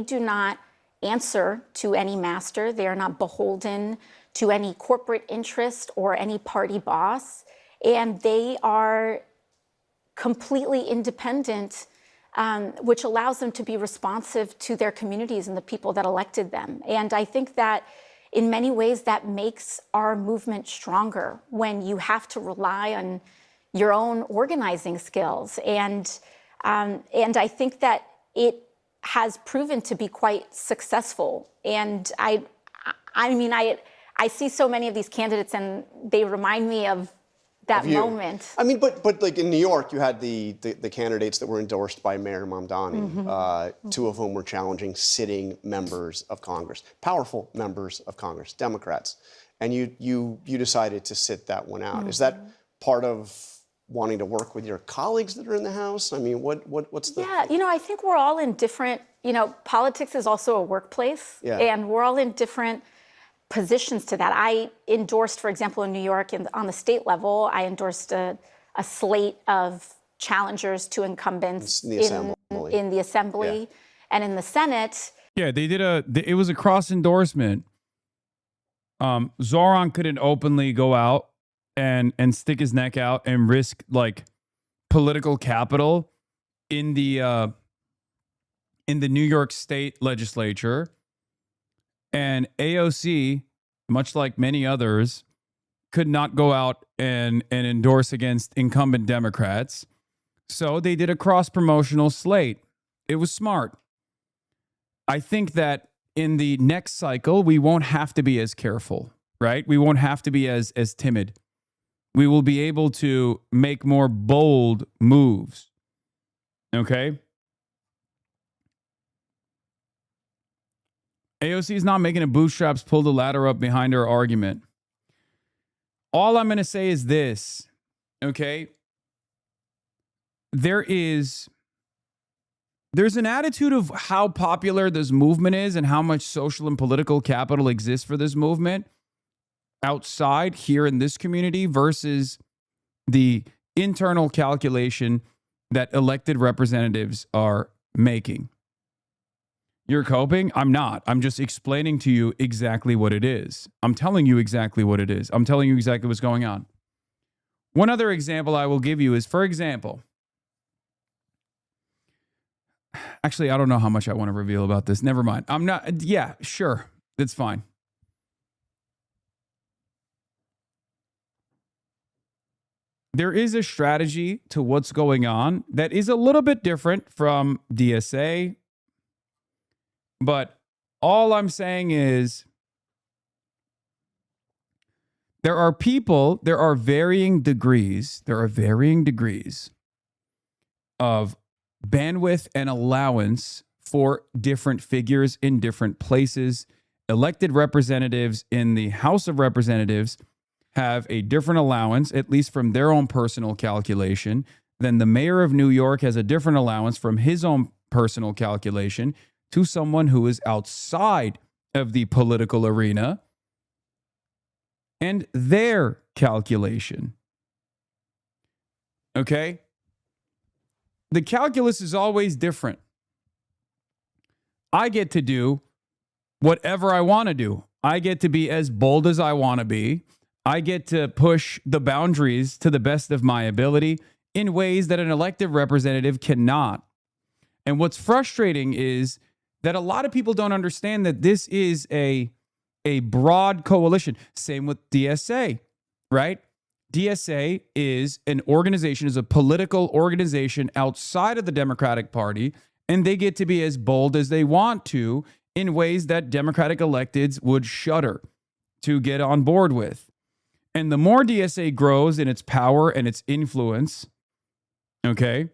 do not answer to any master. They are not beholden to any corporate interest or any party boss. And they are completely independent, which allows them to be responsive to their communities and the people that elected them. And I think that in many ways that makes our movement stronger when you have to rely on your own organizing skills. And I think that it has proven to be quite successful. And I mean, I see so many of these candidates and they remind me of that moment. I mean, but like in New York, you had the candidates that were endorsed by Mayor Mamdani, two of whom were challenging sitting members of Congress, powerful members of Congress, Democrats, and you decided to sit that one out. Is that part of wanting to work with your colleagues that are in the House? I mean, what's the... Yeah, you know, I think we're all in different, you know, politics is also a workplace, and we're all in different positions to that. I endorsed, for example, in New York, on the state level, I endorsed a slate of challengers to incumbents in the Assembly and in the Senate. Yeah, they did it was a cross endorsement. Zoran couldn't openly go out and stick his neck out and risk like political capital in the New York State legislature. And AOC, much like many others, could not go out and endorse against incumbent Democrats. So they did a cross-promotional slate. It was smart. I think that in the next cycle, we won't have to be as careful, right? We won't have to be as timid. We will be able to make more bold moves. Okay? AOC is not making a bootstraps pull the ladder up behind her argument. All I'm going to say is this, okay? There's an attitude of how popular this movement is and how much social and political capital exists for this movement outside here in this community versus the internal calculation that elected representatives are making. You're coping? I'm not. I'm just explaining to you exactly what it is. I'm telling you exactly what it is. I'm telling you exactly what's going on. One other example I will give you is, for example, actually, I don't know how much I want to reveal about this. Never mind. I'm not. Yeah, sure. That's fine. There is a strategy to what's going on that is a little bit different from DSA. But all I'm saying is there are varying degrees of bandwidth and allowance for different figures in different places. Elected representatives in the House of Representatives have a different allowance, at least from their own personal calculation, than the mayor of New York has a different allowance from his own personal calculation to someone who is outside of the political arena and their calculation. Okay? The calculus is always different. I get to do whatever I want to do. I get to be as bold as I want to be. I get to push the boundaries to the best of my ability in ways that an elected representative cannot. And what's frustrating is that a lot of people don't understand that this is a broad coalition. Same with DSA, right? DSA is an organization, is a political organization outside of the Democratic Party, and they get to be as bold as they want to in ways that Democratic electeds would shudder to get on board with. And the more DSA grows in its power and its influence, okay,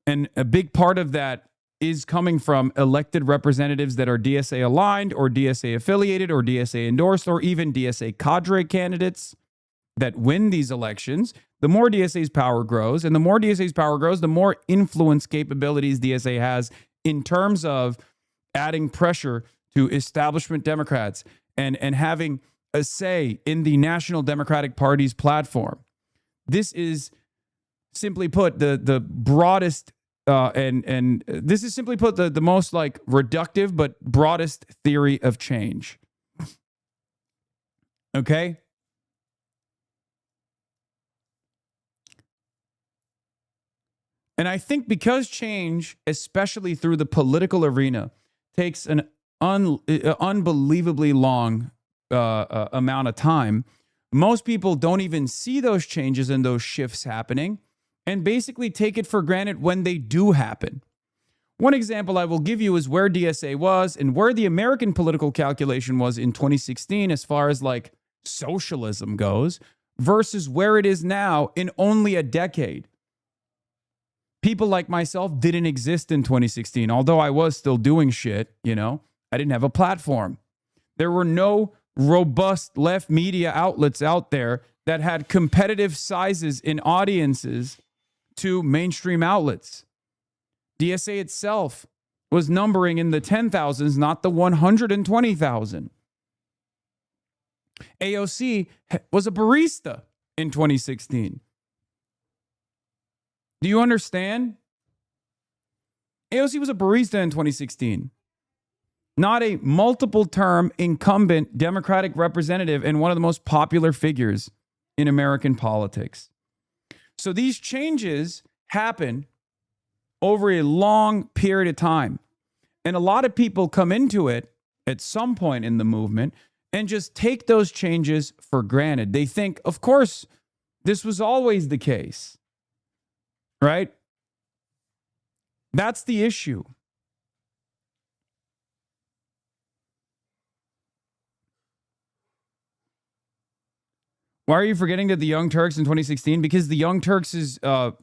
and a big part of that is coming from elected representatives that are DSA aligned or DSA affiliated or DSA endorsed or even DSA cadre candidates that win these elections. The more DSA's power grows, and the more DSA's power grows, the more influence capabilities DSA has in terms of adding pressure to establishment Democrats and having a say in the National Democratic Party's platform. This is, simply put, the broadest and this is simply put the most like reductive but broadest theory of change. Okay? And I think because change, especially through the political arena, takes an unbelievably long amount of time, most people don't even see those changes and those shifts happening and basically take it for granted when they do happen. One example I will give you is where DSA was and where the American political calculation was in 2016 as far as like socialism goes versus where it is now in only a decade. People like myself didn't exist in 2016, although I was still doing shit, you know. I didn't have a platform. There were no robust left media outlets out there that had competitive sizes in audiences to mainstream outlets. DSA itself was numbering in the 10,000s, not the 120,000. AOC was a barista in 2016. Do you understand? AOC was a barista in 2016, not a multiple term incumbent Democratic representative and one of the most popular figures in American politics. So these changes happen over a long period of time. And a lot of people come into it at some point in the movement and just take those changes for granted. They think, of course, this was always the case. Right? That's the issue. Why are you forgetting that the Young Turks in 2016? Because the Young Turks is a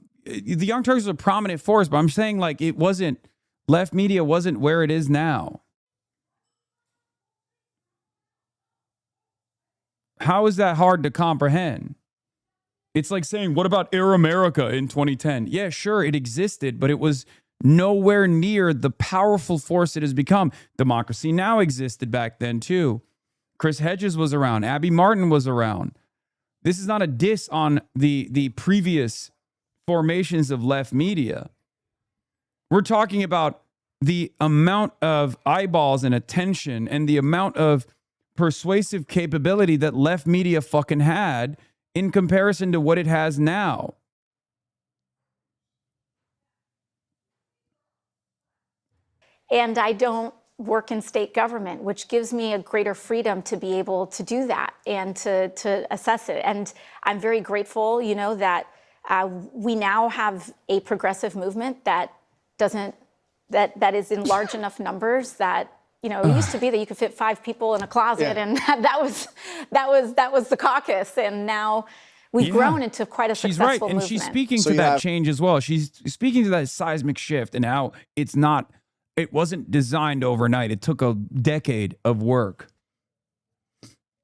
prominent force, but I'm saying like it wasn't, left media wasn't where it is now. How is that hard to comprehend? It's like saying, what about Air America in 2010? Yeah, sure, it existed, but it was nowhere near the powerful force it has become. Democracy Now! Existed back then, too. Chris Hedges was around. Abby Martin was around. This is not a diss on the previous formations of left media. We're talking about the amount of eyeballs and attention and the amount of persuasive capability that left media fucking had in comparison to what it has now. And I don't work in state government, which gives me a greater freedom to be able to do that and to assess it. And I'm very grateful, you know, that we now have a progressive movement that is in large enough numbers that, you know, it used to be that you could fit 5 people in a closet, and that was the caucus, and now we've grown into quite a successful movement. And she's speaking to that change as well. She's speaking to that seismic shift and how it wasn't designed overnight. It took a decade of work.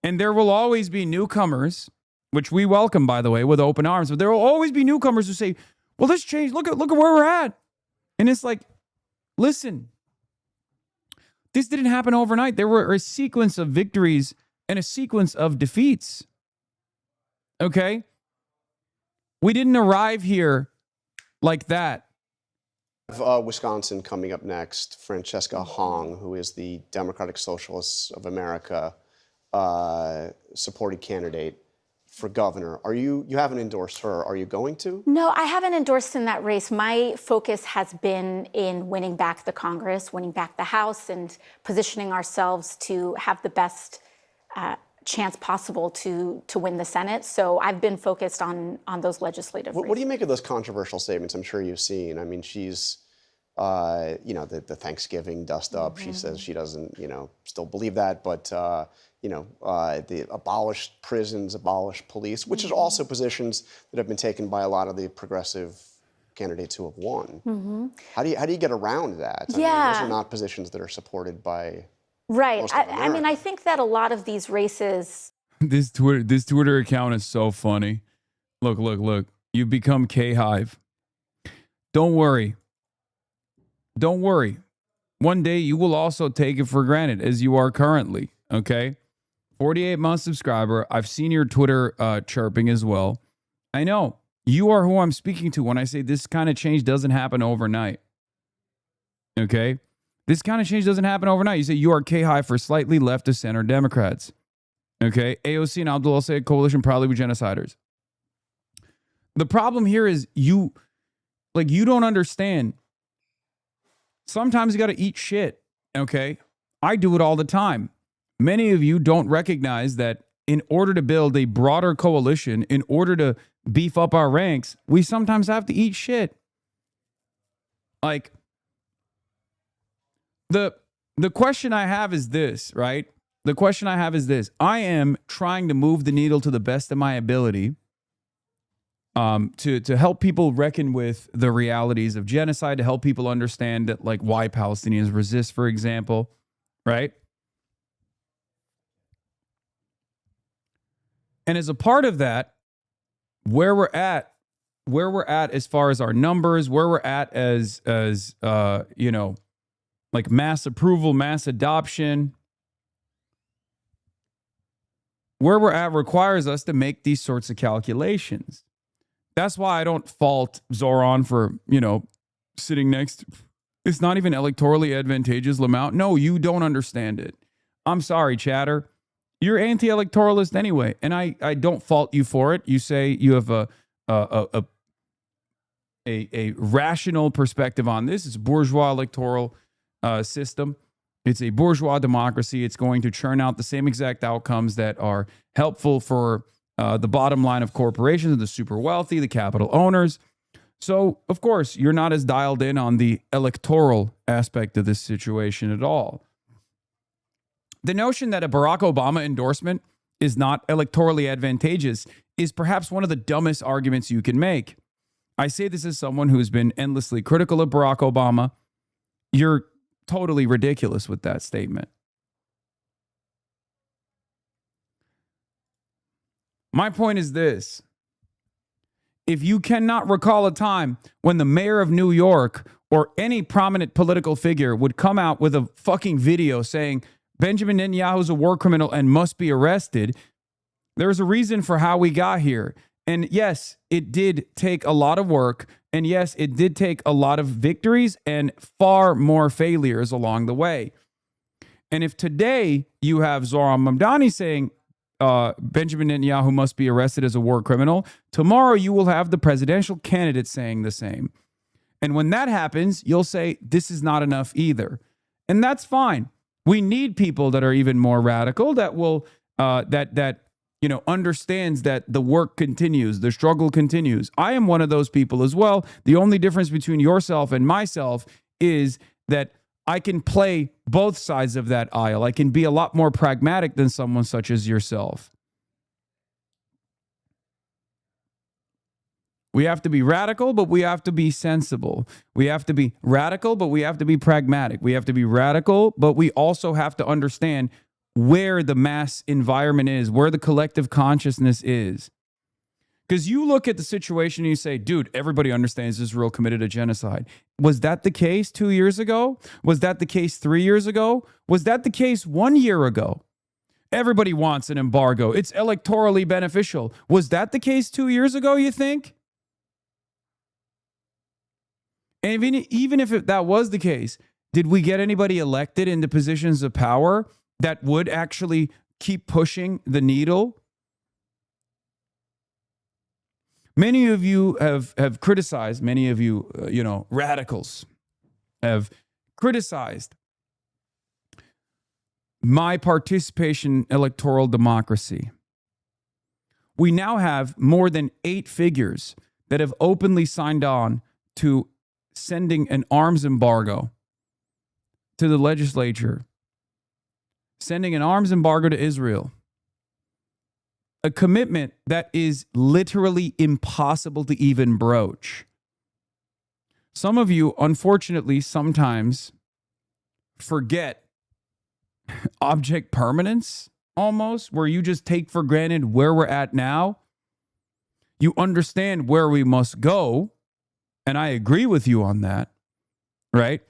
And there will always be newcomers, which we welcome, by the way, with open arms, but there will always be newcomers who say, well, this changed. Look at where we're at. And it's like, listen, this didn't happen overnight. There were a sequence of victories and a sequence of defeats. Okay? We didn't arrive here like that. Wisconsin coming up next, Francesca Hong, who is the Democratic Socialists of America supported candidate for governor. You haven't endorsed her. Are you going to? No, I haven't endorsed in that race. My focus has been in winning back the Congress, winning back the House, and positioning ourselves to have the best chance possible to win the Senate. So I've been focused on those legislative races. What do you make of those controversial statements? I'm sure you've seen. I mean, she's, the Thanksgiving dust up. She says she doesn't, still believe that, but the abolished prisons, abolished police, which is also positions that have been taken by a lot of the progressive candidates who have won. How do you get around that? I mean, those are not positions that are supported by. Right. I mean, I think that a lot of these races. This Twitter account is so funny. Look. You've become K-Hive. Don't worry. One day you will also take it for granted, as you are currently. Okay? 48-month subscriber. I've seen your Twitter chirping as well. I know. You are who I'm speaking to when I say this kind of change doesn't happen overnight. Okay? This kind of change doesn't happen overnight. You say you are K-high for slightly left of center Democrats. Okay? AOC and Abdul Al-Sayed coalition probably with genociders. The problem here is you don't understand. Sometimes you got to eat shit. Okay? I do it all the time. Many of you don't recognize that in order to build a broader coalition, in order to beef up our ranks, we sometimes have to eat shit. Like, the question I have is this, right? The question I have is this. I am trying to move the needle to the best of my ability to help people reckon with the realities of genocide, to help people understand that, like, why Palestinians resist, for example, right? And as a part of that, where we're at as far as our numbers, where we're at as like mass approval, mass adoption, where we're at requires us to make these sorts of calculations. That's why I don't fault Zoran for, sitting next. It's not even electorally advantageous, Lamount. No, you don't understand it. I'm sorry, chatter. You're anti-electoralist anyway, and I don't fault you for it. You say you have a rational perspective on this. It's a bourgeois electoral system. It's a bourgeois democracy. It's going to churn out the same exact outcomes that are helpful for the bottom line of corporations, the super wealthy, the capital owners. So, of course, you're not as dialed in on the electoral aspect of this situation at all. The notion that a Barack Obama endorsement is not electorally advantageous is perhaps one of the dumbest arguments you can make. I say this as someone who's been endlessly critical of Barack Obama. You're totally ridiculous with that statement. My point is this. If you cannot recall a time when the mayor of New York or any prominent political figure would come out with a fucking video saying Benjamin Netanyahu is a war criminal and must be arrested, there's a reason for how we got here. And yes, it did take a lot of work. And yes, it did take a lot of victories and far more failures along the way. And if today you have Zoran Mamdani saying Benjamin Netanyahu must be arrested as a war criminal, tomorrow you will have the presidential candidate saying the same. And when that happens, you'll say this is not enough either. And that's fine. We need people that are even more radical, that will understands that the work continues, the struggle continues. I am one of those people as well. The only difference between yourself and myself is that I can play both sides of that aisle. I can be a lot more pragmatic than someone such as yourself. We have to be radical, but we have to be sensible. We have to be radical, but we have to be pragmatic. We have to be radical, but we also have to understand where the mass environment is, where the collective consciousness is. Because you look at the situation and you say, dude, everybody understands Israel committed a genocide. Was that the case 2 years ago? Was that the case 3 years ago? Was that the case 1 year ago? Everybody wants an embargo. It's electorally beneficial. Was that the case 2 years ago, you think? And even if that was the case, did we get anybody elected into positions of power that would actually keep pushing the needle? Many of you have criticized, many of you, radicals have criticized my participation in electoral democracy. We now have more than 8 figures that have openly signed on to sending an arms embargo to the legislature, sending an arms embargo to Israel, a commitment that is literally impossible to even broach. Some of you, unfortunately, sometimes forget object permanence almost, where you just take for granted where we're at now. You understand where we must go, and I agree with you on that, right?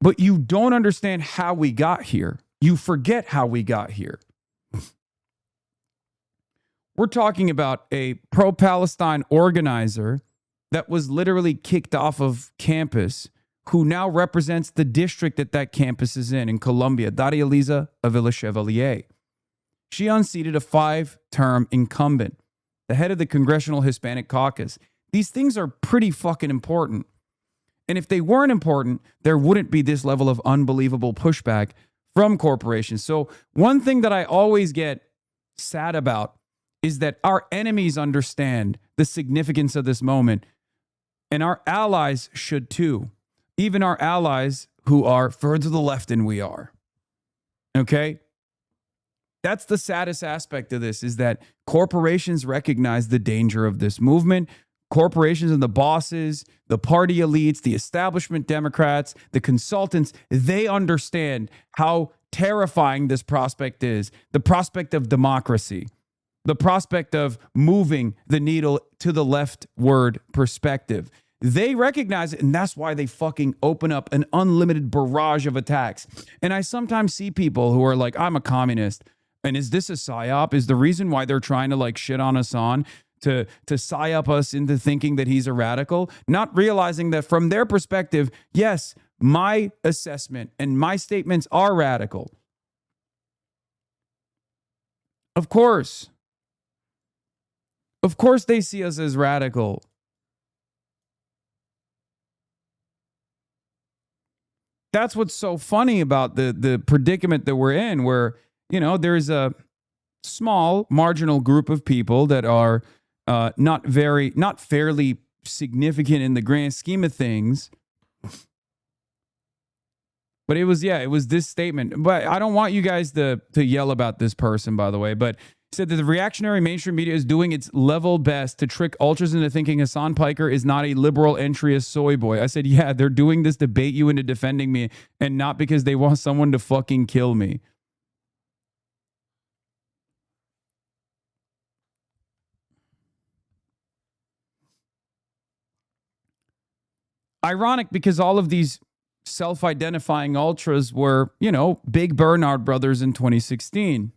But you don't understand how we got here. You forget how we got here. We're talking about a pro-Palestine organizer that was literally kicked off of campus, who now represents the district that campus is in Columbia, Daria Liza Avila Chevalier. She unseated a 5-term incumbent, the head of the Congressional Hispanic Caucus. These things are pretty fucking important. And if they weren't important, there wouldn't be this level of unbelievable pushback from corporations. So one thing that I always get sad about is that our enemies understand the significance of this moment, and our allies should too. Even our allies who are further to the left than we are. Okay? That's the saddest aspect of this, is that corporations recognize the danger of this movement. Corporations and the bosses, the party elites, the establishment Democrats, the consultants, they understand how terrifying this prospect is. The prospect of democracy, the prospect of moving the needle to the leftward perspective. They recognize it, and that's why they fucking open up an unlimited barrage of attacks. And I sometimes see people who are like, I'm a communist. And is this a psyop? Is the reason why they're trying to like shit on Hassan to psyop us into thinking that he's a radical, not realizing that from their perspective, yes, my assessment and my statements are radical. Of course. Of course they see us as radical. That's what's so funny about the predicament that we're in, where, you know, there's a small marginal group of people that are not fairly significant in the grand scheme of things. But it was this statement. But I don't want you guys to yell about this person, by the way. But he said that the reactionary mainstream media is doing its level best to trick ultras into thinking Hassan Piker is not a liberal entry as soy boy. I said, yeah, they're doing this to bait you into defending me, and not because they want someone to fucking kill me. Ironic, because all of these self-identifying ultras were, you know, big Bernard brothers in 2016.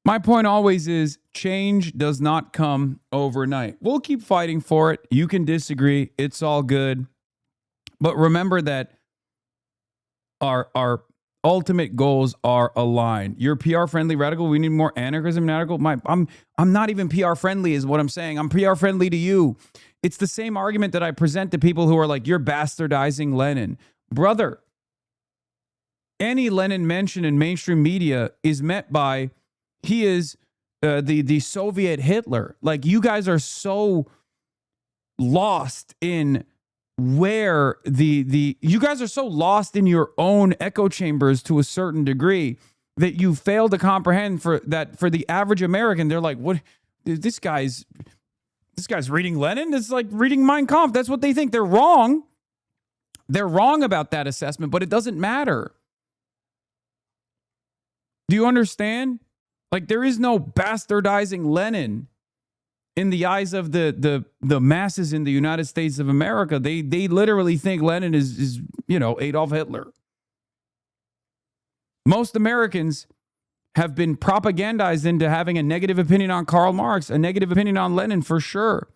My point always is change does not come overnight. We'll keep fighting for it. You can disagree. It's all good. But remember that our ultimate goals are aligned. You're PR friendly radical. We need more anarchism radical. I'm not even PR friendly is what I'm saying. I'm PR friendly to you. It's the same argument that I present to people who are like, you're bastardizing Lenin. Brother, any Lenin mention in mainstream media is met by, he is the Soviet Hitler. Like, you guys are so lost in where you guys are so lost in your own echo chambers to a certain degree that you fail to comprehend for the average American. They're like, what? This guy's reading Lenin. It's like reading Mein Kampf. That's what they think. They're wrong. They're wrong about that assessment, but it doesn't matter. Do you understand? Like, there is no bastardizing Lenin in the eyes of the masses in the United States of America. They literally think Lenin is Adolf Hitler. Most Americans have been propagandized into having a negative opinion on Karl Marx, a negative opinion on Lenin for sure.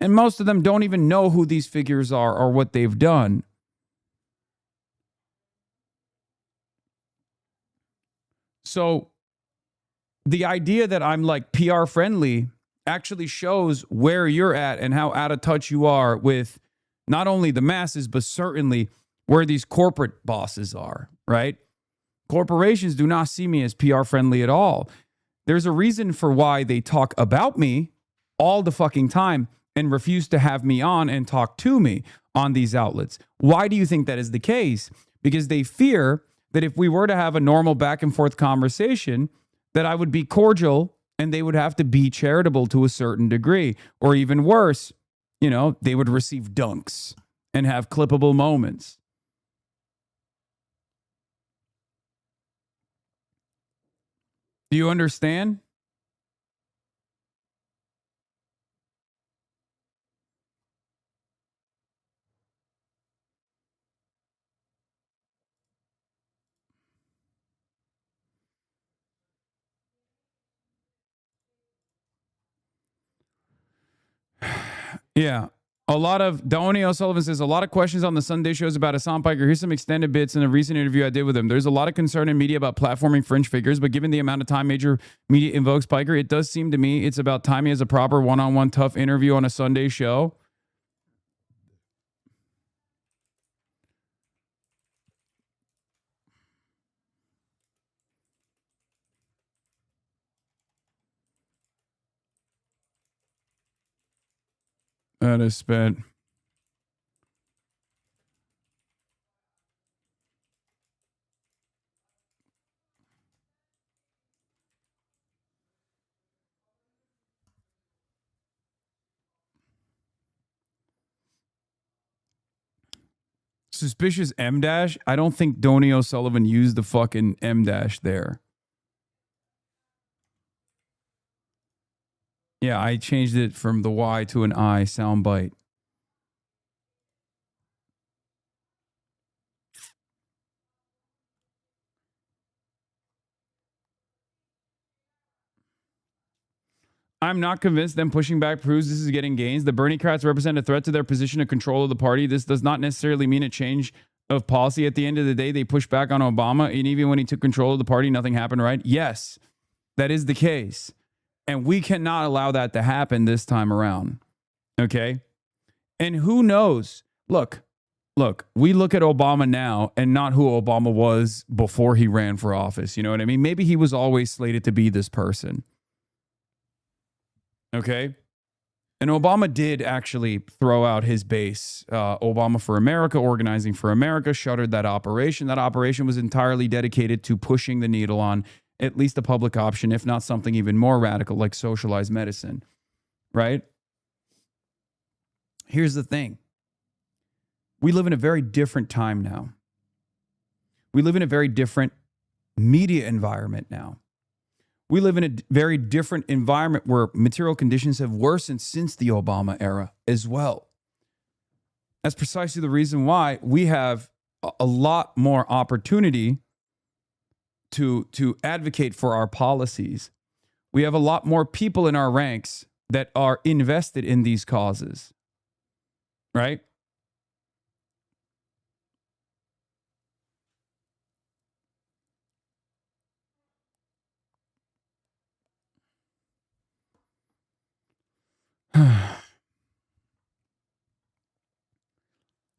And most of them don't even know who these figures are or what they've done. So the idea that I'm like PR friendly actually shows where you're at and how out of touch you are with not only the masses, but certainly where these corporate bosses are, right? Corporations do not see me as PR friendly at all. There's a reason for why they talk about me all the fucking time and refuse to have me on and talk to me on these outlets. Why do you think that is the case? Because they fear that if we were to have a normal back and forth conversation, that I would be cordial and they would have to be charitable to a certain degree. Or even worse, they would receive dunks and have clippable moments. Do you understand? Yeah. A lot of Donnie O'Sullivan says a lot of questions on the Sunday shows about Hassan Piker. Here's some extended bits in a recent interview I did with him. There's a lot of concern in media about platforming fringe figures, but given the amount of time major media invokes Piker, it does seem to me it's about timing as a proper one-on-one tough interview on a Sunday show. That is spent. Suspicious M dash. I don't think Donnie O'Sullivan used the fucking M dash there. Yeah, I changed it from the Y to an I soundbite. I'm not convinced them pushing back proves this is getting gains. The Bernie Crats represent a threat to their position of control of the party. This does not necessarily mean a change of policy. At the end of the day, they pushed back on Obama, and even when he took control of the party, nothing happened, right? Yes, that is the case. And we cannot allow that to happen this time around. Okay? And who knows? Look, we look at Obama now and not who Obama was before he ran for office. You know what I mean? Maybe he was always slated to be this person. Okay. And Obama did actually throw out his base. Obama for America, Organizing for America, shuttered that operation. That operation was entirely dedicated to pushing the needle on at least a public option, if not something even more radical like socialized medicine. Right? Here's the thing. We live in a very different time now. We live in a very different media environment now. We live in a very different environment where material conditions have worsened since the Obama era as well. That's precisely the reason why we have a lot more opportunity to advocate for our policies. We have a lot more people in our ranks that are invested in these causes, right?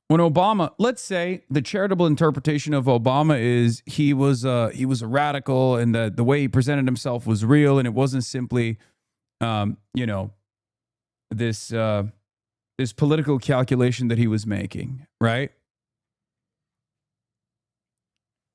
When Obama, let's say the charitable interpretation of Obama is he was a radical, and the way he presented himself was real, and it wasn't simply, this political calculation that he was making, right?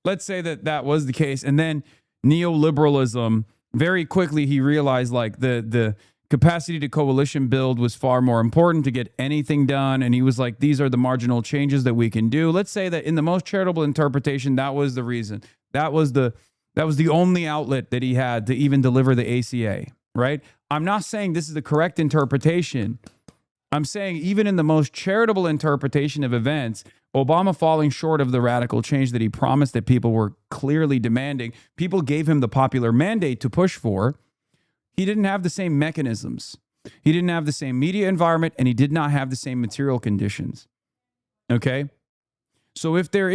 Let's say that was the case, and then neoliberalism, very quickly he realized like the capacity to coalition build was far more important to get anything done, and he was like, these are the marginal changes that we can do. Let's say that in the most charitable interpretation, that was the reason. That was the only outlet that he had to even deliver the ACA, right? I'm not saying this is the correct interpretation. I'm saying even in the most charitable interpretation of events, Obama falling short of the radical change that he promised that people were clearly demanding, people gave him the popular mandate to push for. He didn't have the same mechanisms. He didn't have the same media environment, and he did not have the same material conditions. Okay? So if there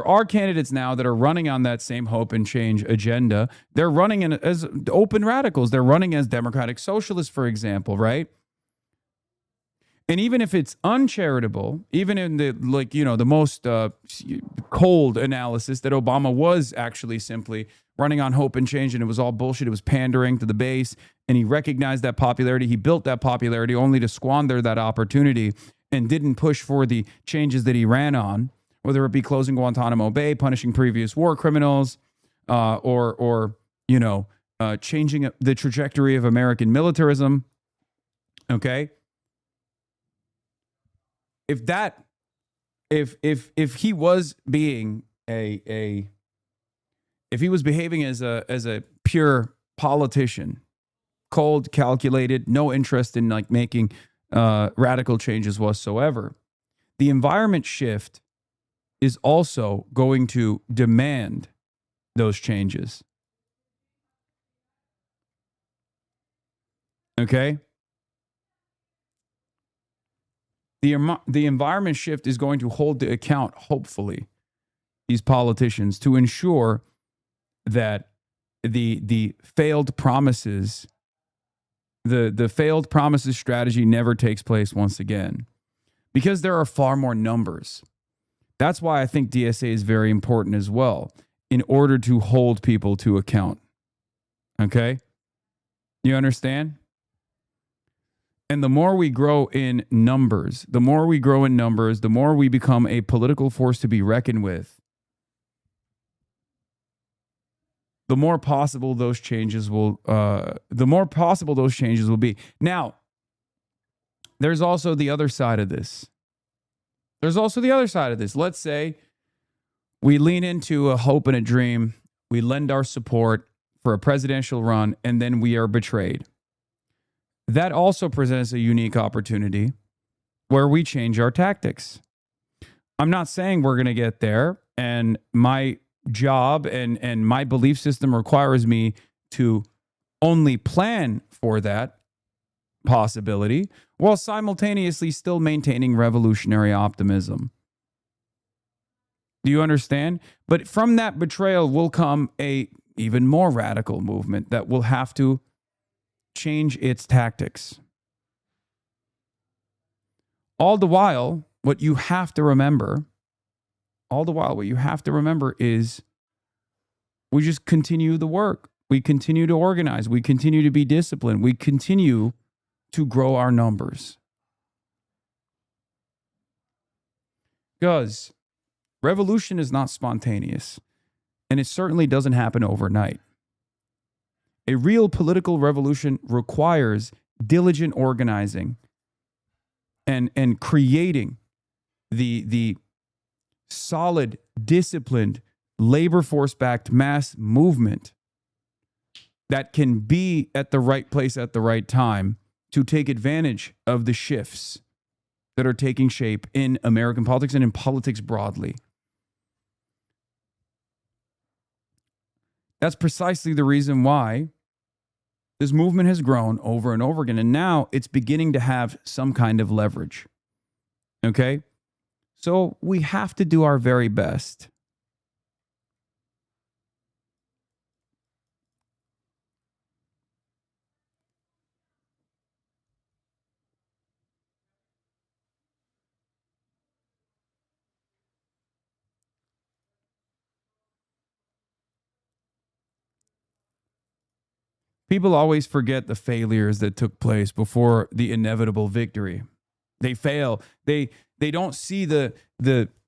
are candidates now that are running on that same hope and change agenda, they're running as open radicals. They're running as democratic socialists, for example, right? And even if it's uncharitable, even in the the most cold analysis that Obama was actually simply running on hope and change, and it was all bullshit. It was pandering to the base, and he recognized that popularity. He built that popularity only to squander that opportunity and didn't push for the changes that he ran on, whether it be closing Guantanamo Bay, punishing previous war criminals, or changing the trajectory of American militarism. Okay. If he was being if he was behaving as a pure politician, cold, calculated, no interest in like making radical changes whatsoever, the environment shift is also going to demand those changes. Okay? The environment shift is going to hold to account, hopefully, these politicians to ensure that the failed promises, the failed promises strategy never takes place once again, because there are far more numbers. That's why I think DSA is very important as well, in order to hold people to account. Okay? You understand? And the more we grow in numbers, the more we become a political force to be reckoned with, the more possible those changes will be. Now, there's also the other side of this. Let's say we lean into a hope and a dream, we lend our support for a presidential run, and then we are betrayed. That also presents a unique opportunity where we change our tactics. I'm not saying we're going to get there, and my job and my belief system requires me to only plan for that possibility while simultaneously still maintaining revolutionary optimism. Do you understand? But from that betrayal will come a even more radical movement that will have to change its tactics. All the while, what you have to remember is we just continue the work. We continue to organize. We continue to be disciplined. We continue to grow our numbers. Because revolution is not spontaneous, and it certainly doesn't happen overnight. A real political revolution requires diligent organizing and creating the solid, disciplined, labor force-backed mass movement that can be at the right place at the right time to take advantage of the shifts that are taking shape in American politics and in politics broadly. That's precisely the reason why this movement has grown over and over again, and now it's beginning to have some kind of leverage. Okay? So we have to do our very best. People always forget the failures that took place before the inevitable victory. They fail. They don't see the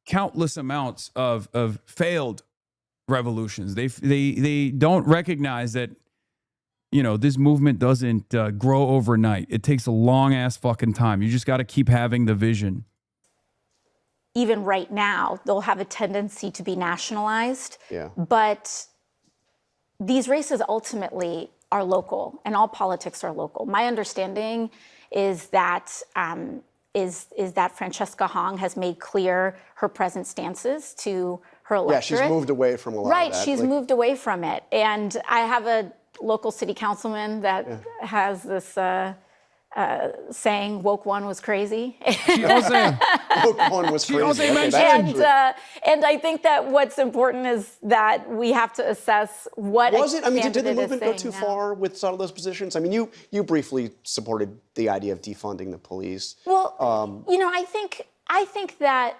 countless amounts of failed revolutions. They don't recognize that, you know, this movement doesn't grow overnight. It takes a long ass fucking time. You just got to keep having the vision. Even right now, they'll have a tendency to be nationalized. Yeah. But these races ultimately are local, and all politics are local. My understanding is that Francesca Hong has made clear her present stances to her electorate. Yeah, she's moved away from a lot right, of that. she's moved away from it. And I have a local city councilman that has this saying, woke one was crazy. Woke one was crazy. And I think that what's important is that we have to assess what did the movement go too far with some of those positions? I mean, you briefly supported the idea of defunding the police. Well, you know, I think that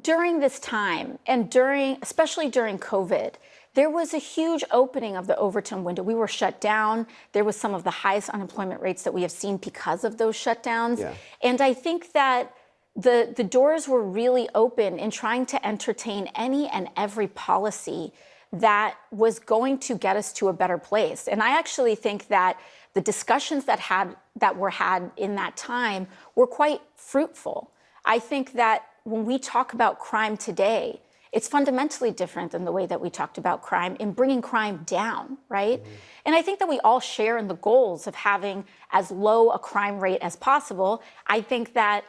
during this time and especially during COVID, there was a huge opening of the Overton window. We were shut down. There was some of the highest unemployment rates that we have seen because of those shutdowns. Yeah. And I think that the doors were really open in trying to entertain any and every policy that was going to get us to a better place. And I actually think that the discussions that were had in that time were quite fruitful. I think that when we talk about crime today, it's fundamentally different than the way that we talked about crime in bringing crime down, right? Mm-hmm. And I think that we all share in the goals of having as low a crime rate as possible. I think that,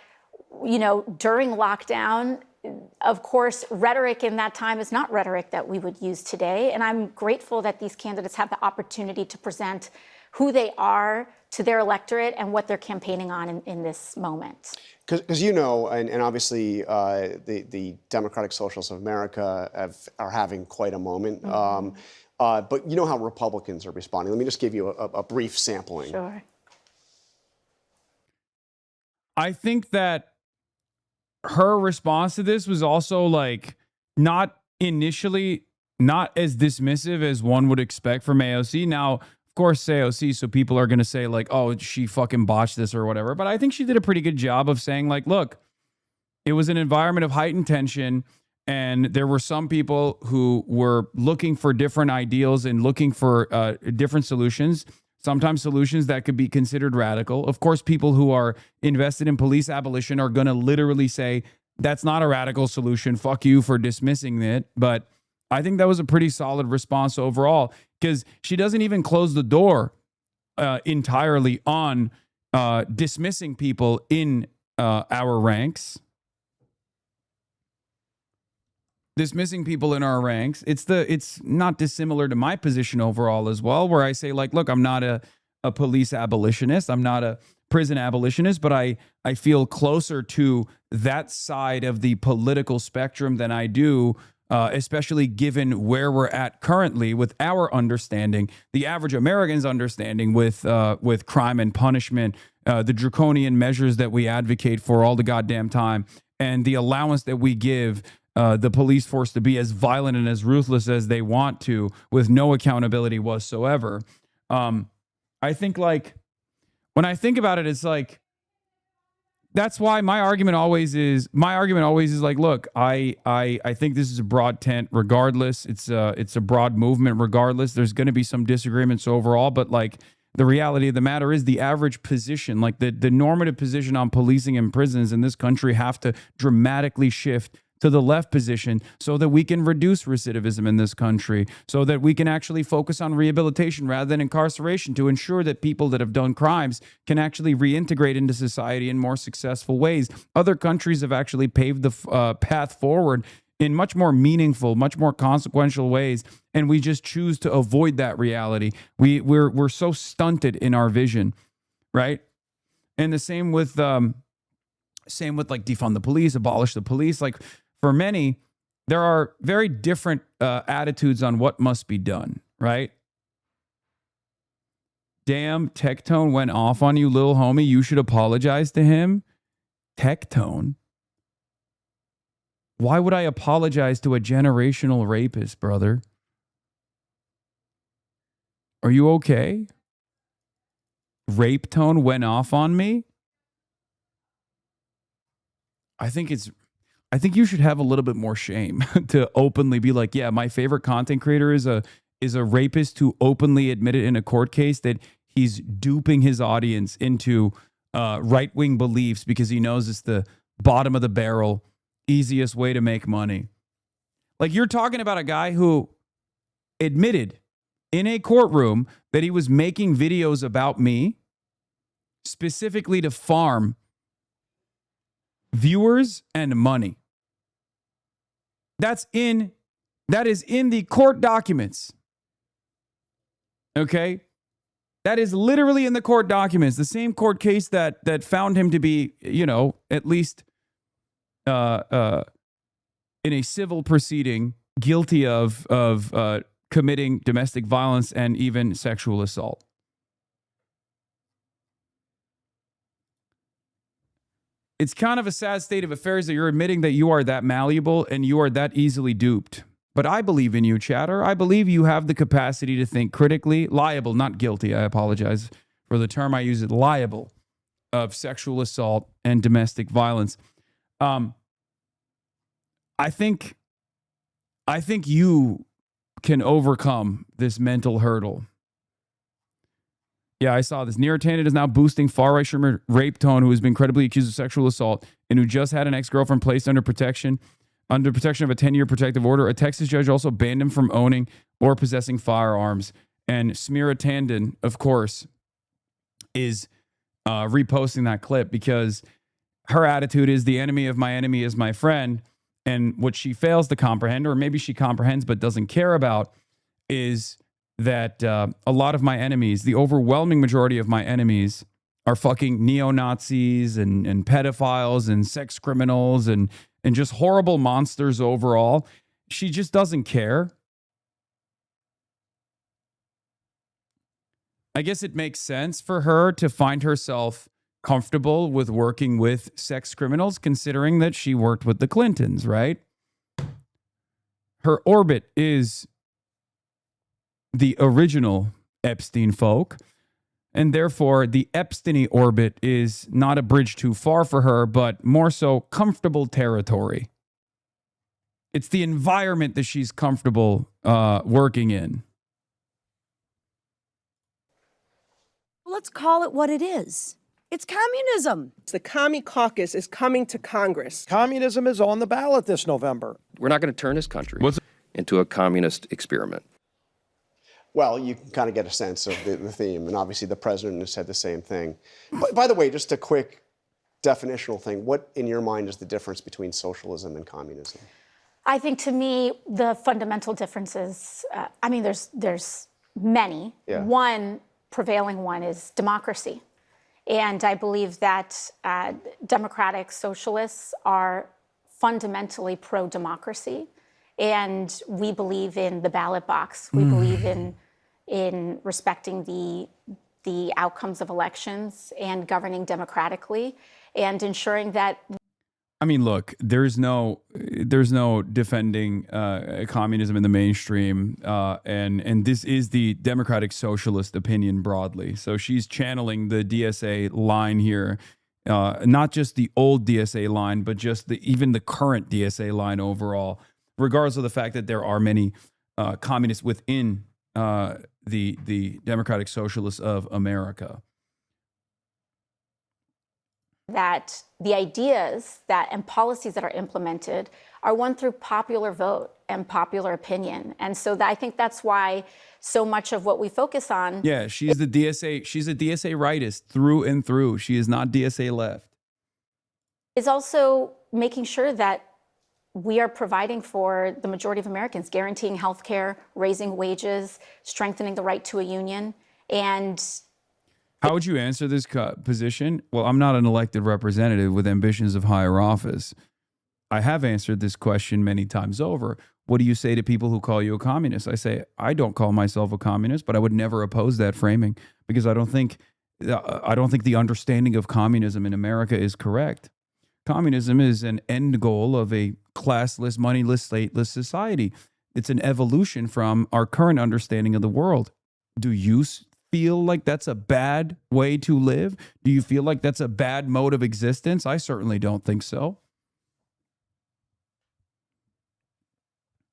you know, during lockdown, of course, rhetoric in that time is not rhetoric that we would use today. And I'm grateful that these candidates have the opportunity to present who they are to their electorate and what they're campaigning on in this moment. Because you know, and obviously the Democratic Socialists of America are having quite a moment. But you know how Republicans are responding. Let me just give you a brief sampling. Sure. I think that her response to this was also like not initially not as dismissive as one would expect from AOC. Now, of course, AOC, so people are going to say like, oh, she fucking botched this or whatever. But I think she did a pretty good job of saying like, look, it was an environment of heightened tension. And there were some people who were looking for different ideals and looking for different solutions, sometimes solutions that could be considered radical. Of course, people who are invested in police abolition are going to literally say, that's not a radical solution. Fuck you for dismissing it. But I think that was a pretty solid response overall, because she doesn't even close the door entirely on dismissing people in our ranks. Dismissing people in our ranks. It's not dissimilar to my position overall as well, where I say like, look, I'm not a police abolitionist. I'm not a prison abolitionist, but I feel closer to that side of the political spectrum than I do, especially given where we're at currently with our understanding, the average American's understanding with crime and punishment, the draconian measures that we advocate for all the goddamn time, and the allowance that we give the police force to be as violent and as ruthless as they want to, with no accountability whatsoever. I think like when I think about it, it's like, that's why my argument always is like, look, I think this is a broad tent regardless. It's a broad movement regardless. There's going to be some disagreements overall, but like the reality of the matter is the average position, like the normative position on policing and prisons in this country have to dramatically shift to the left position so that we can reduce recidivism in this country, so that we can actually focus on rehabilitation rather than incarceration, to ensure that people that have done crimes can actually reintegrate into society in more successful ways. Other countries have actually paved the path forward in much more meaningful, much more consequential ways, and we just choose to avoid that reality. We're so stunted in our vision, right? And the same with like defund the police, abolish the police. Like, for many, there are very different attitudes on what must be done, right? Damn, Tectone went off on you, little homie. You should apologize to him. Tectone? Why would I apologize to a generational rapist, brother? Are you okay? Rape Tone went off on me? I think you should have a little bit more shame to openly be like, yeah, my favorite content creator is a rapist who openly admitted in a court case that he's duping his audience into right-wing beliefs because he knows it's the bottom of the barrel, easiest way to make money. Like, you're talking about a guy who admitted in a courtroom that he was making videos about me specifically to farm viewers and money. That is in the court documents. Okay? That is literally in the court documents. The same court case that found him to be, at least in a civil proceeding, guilty of committing domestic violence and even sexual assault. It's kind of a sad state of affairs that you're admitting that you are that malleable and you are that easily duped. But I believe in you, chatter. I believe you have the capacity to think critically, liable, not guilty. I apologize for the term I use, liable, of sexual assault and domestic violence. I think you can overcome this mental hurdle. Yeah, I saw this. Neera Tanden is now boosting far-right streamer Rape Tone, who has been credibly accused of sexual assault and who just had an ex-girlfriend placed under protection of a 10-year protective order. A Texas judge also banned him from owning or possessing firearms. And Neera Tanden, of course, is reposting that clip because her attitude is the enemy of my enemy is my friend. And what she fails to comprehend, or maybe she comprehends but doesn't care about, is that a lot of my enemies, the overwhelming majority of my enemies, are fucking neo-Nazis and pedophiles and sex criminals and just horrible monsters overall. She just doesn't care. I guess it makes sense for her to find herself comfortable with working with sex criminals, considering that she worked with the Clintons, right? Her orbit is the original Epstein folk, and therefore the Epstein orbit is not a bridge too far for her, but more so comfortable territory. It's the environment that she's comfortable working in. Let's call it what it is. It's communism. The Commie Caucus is coming to Congress. Communism is on the ballot this November. We're not going to turn this country into a communist experiment. Well, you can kind of get a sense of the theme, and obviously the president has said the same thing. But by the way, just a quick definitional thing. What, in your mind, is the difference between socialism and communism? I think, to me, the fundamental differences, there's many. Yeah. One prevailing one is democracy. And I believe that democratic socialists are fundamentally pro-democracy. And we believe in the ballot box. We believe in respecting the outcomes of elections and governing democratically and ensuring that. I mean, look, there's no defending communism in the mainstream, and this is the democratic socialist opinion broadly. So she's channeling the DSA line here, not just the old DSA line, but just even the current DSA line overall, regardless of the fact that there are many communists within the Democratic Socialists of America. That the ideas and policies that are implemented are won through popular vote and popular opinion. And so I think that's why so much of what we focus on. Yeah, she's the DSA. She's a DSA rightist through and through. She is not DSA left. Is also making sure that we are providing for the majority of Americans, guaranteeing health care, raising wages, strengthening the right to a union. And how would you answer this position? Well, I'm not an elected representative with ambitions of higher office. I have answered this question many times over. What do you say to people who call you a communist? I say, I don't call myself a communist, but I would never oppose that framing because I don't think the understanding of communism in America is correct. Communism is an end goal of a classless, moneyless, stateless society. It's an evolution from our current understanding of the world. Do you feel like that's a bad way to live? Do you feel like that's a bad mode of existence? I certainly don't think so.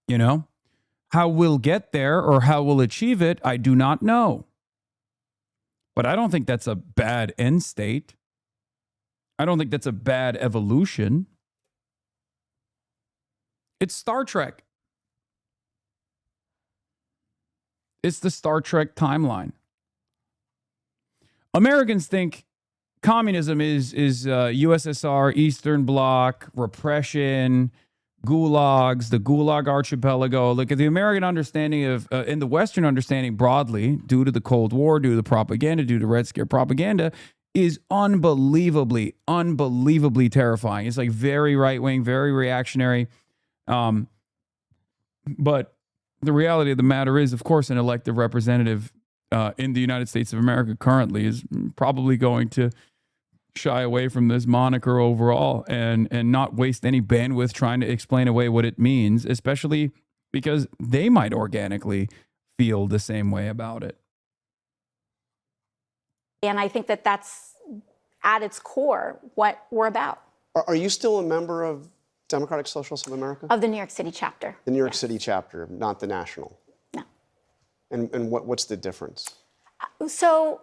You know, how we'll get there or how we'll achieve it, I do not know. But I don't think that's a bad end state. I don't think that's a bad evolution. It's Star Trek. It's the Star Trek timeline. Americans think communism is USSR, Eastern Bloc, repression, gulags, the Gulag Archipelago. Look at the American understanding of, and the Western understanding broadly, due to the Cold War, due to the propaganda, due to Red Scare propaganda, is unbelievably terrifying. It's like very right-wing, very reactionary. But the reality of the matter is, of course, an elected representative in the United States of America currently is probably going to shy away from this moniker overall and not waste any bandwidth trying to explain away what it means, especially because they might organically feel the same way about it. And I think that that's at its core what we're about. Are you still a member of Democratic Socialists of America? Of the New York City chapter. The New York City chapter, not the national. No. And what's the difference? So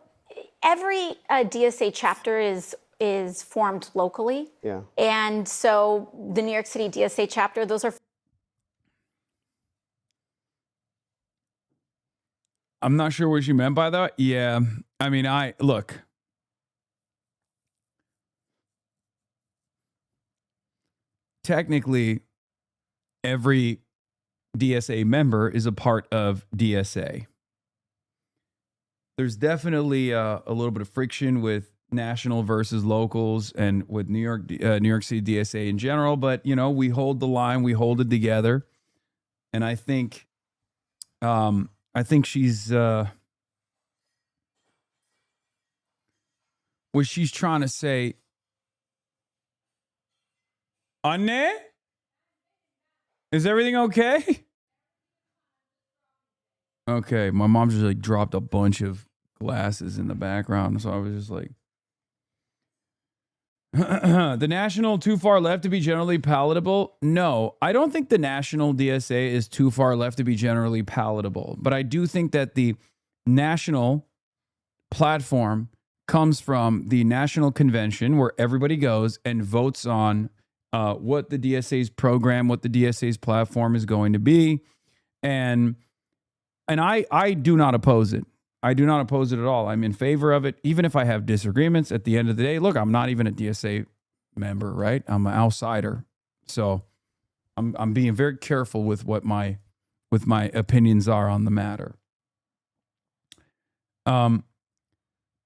every DSA chapter is formed locally. Yeah. And so the New York City DSA chapter, those are. I'm not sure what you meant by that. Yeah. I mean, look. Technically, every DSA member is a part of DSA. there's definitely a little bit of friction with national versus locals and with New York City DSA in general. But, you know, we hold the line, we hold it together. And I think she's, what she's trying to say, Anne, is everything okay? Okay, my mom just like dropped a bunch of glasses in the background, so I was just like, the national too far left to be generally palatable? No, I don't think the national DSA is too far left to be generally palatable, but I do think that the national platform comes from the national convention where everybody goes and votes on what the DSA's program, what the DSA's platform is going to be, and I do not oppose it. I do not oppose it at all. I'm in favor of it, even if I have disagreements. At the end of the day, look, I'm not even a DSA member, right? I'm an outsider, so I'm being very careful with what my opinions are on the matter.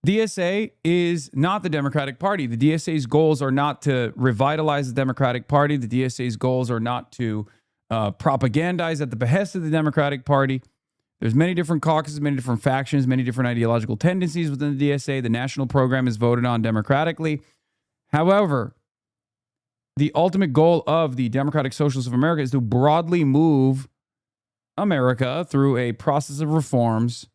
DSA is not the Democratic Party. The DSA's goals are not to revitalize the Democratic Party. The DSA's goals are not to propagandize at the behest of the Democratic Party. There's many different caucuses, many different factions, many different ideological tendencies within the DSA. The national program is voted on democratically. However, the ultimate goal of the Democratic Socialists of America is to broadly move America through a process of reforms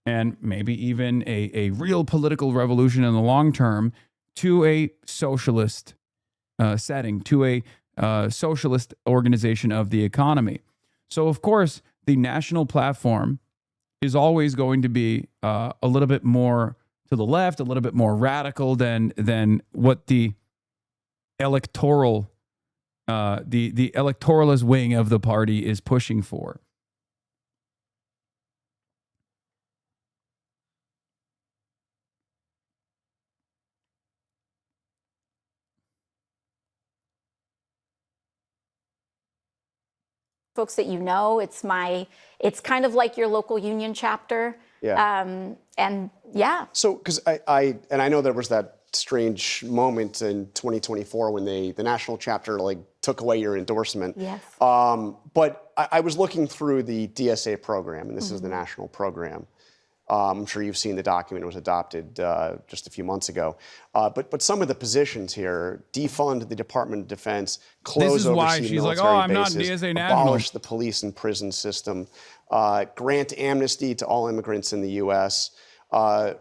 and maybe even a real political revolution in the long term to a socialist setting, to a socialist organization of the economy. So, of course, the national platform is always going to be a little bit more to the left, a little bit more radical than what the electoral, the electoralist wing of the party is pushing for. Folks that you know, it's kind of like your local union chapter. Yeah. And yeah. So, because I know there was that strange moment in 2024 when the national chapter like took away your endorsement. Yes. But I was looking through the DSA program, and this is the national program. I'm sure you've seen the document. It was adopted just a few months ago. But some of the positions here: defund the Department of Defense, close overseas military bases, abolish the police and prison system, grant amnesty to all immigrants in the U.S.,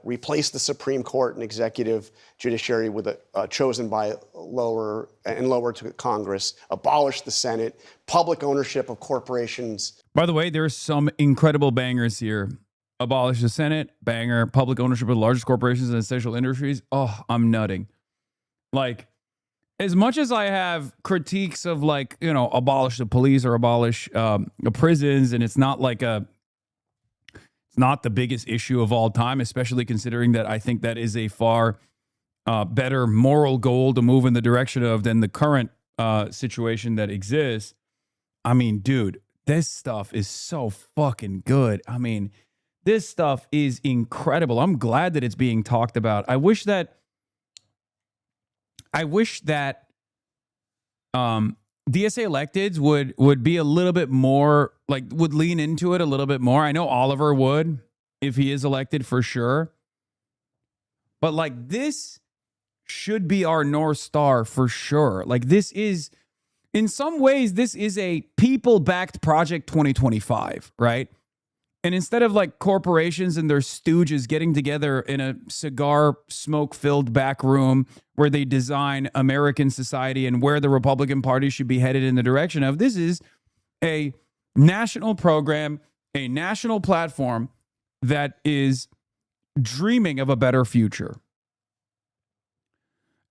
replace the Supreme Court and executive judiciary with a chosen by lower to Congress, abolish the Senate, public ownership of corporations. By the way, there's some incredible bangers here. Abolish the Senate, banger. Public ownership of the largest corporations and essential industries. Oh, I'm nutting. Like, as much as I have critiques of, like, you know, abolish the police or abolish the prisons, and it's not the biggest issue of all time, especially considering that I think that is a far better moral goal to move in the direction of than the current situation that exists. I mean, dude, this stuff is so fucking good. I mean, this stuff is incredible. I'm glad that it's being talked about. I wish that DSA electeds would be a little bit more, like, would lean into it a little bit more. I know Oliver would if he is elected for sure. But like, this should be our North Star for sure. Like, this is, in some ways, this is a people-backed Project 2025, right? And instead of like corporations and their stooges getting together in a cigar smoke-filled back room where they design American society and where the Republican Party should be headed in the direction of, this is a national program, a national platform that is dreaming of a better future.